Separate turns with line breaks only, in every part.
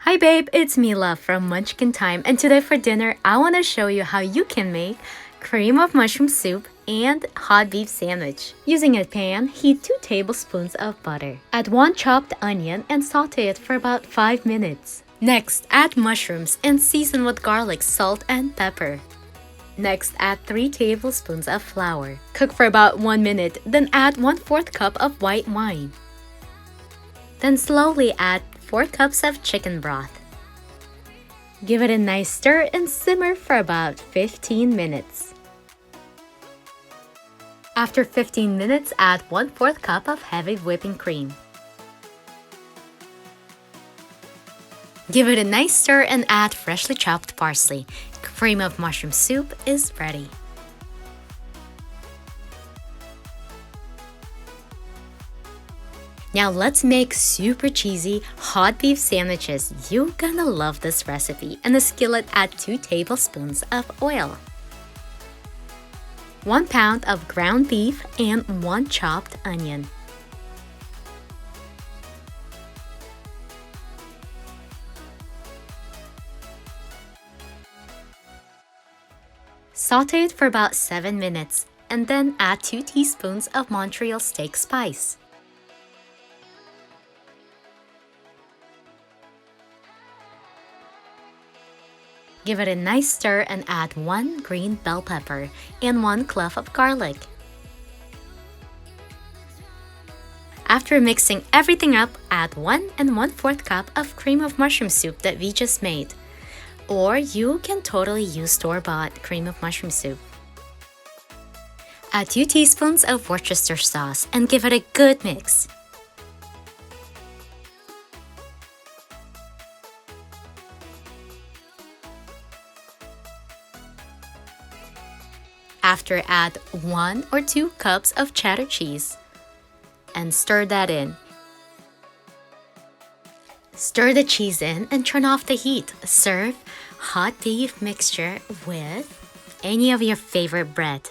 Hi babe, it's Mila from Munchkin Time, and today for dinner I want to show you how you can make cream of mushroom soup and hot beef sandwich. Using a pan, heat 2 tablespoons of butter. Add 1 chopped onion and saute it for about 5 minutes. Next, add mushrooms and season with garlic, salt, and pepper. Next, add 3 tablespoons of flour. Cook for about 1 minute, then add 1/4 cup of white wine. Then slowly add 4 cups of chicken broth. Give it a nice stir and simmer for about 15 minutes. After 15 minutes, add 1/4 cup of heavy whipping cream. Give it a nice stir and add freshly chopped parsley. Cream of mushroom soup is ready. Now let's make super cheesy hot beef sandwiches. You're gonna love this recipe. In a skillet, add 2 tablespoons of oil, 1 pound of ground beef, and 1 chopped onion. Saute it for about 7 minutes, and then add 2 teaspoons of Montreal steak spice. Give it a nice stir and add 1 green bell pepper and 1 clove of garlic. After mixing everything up, add 1 1/4 cup of cream of mushroom soup that we just made. Or you can totally use store-bought cream of mushroom soup. Add 2 teaspoons of Worcestershire sauce and give it a good mix. After, add 1 or 2 cups of cheddar cheese and stir that in. Stir the cheese in and turn off the heat. Serve hot beef mixture with any of your favorite bread.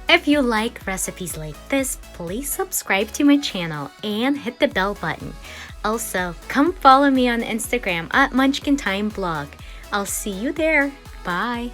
If you like recipes like this, please subscribe to my channel and hit the bell button. Also, come follow me on Instagram at Munchkin Time Blog. I'll see you there. Bye!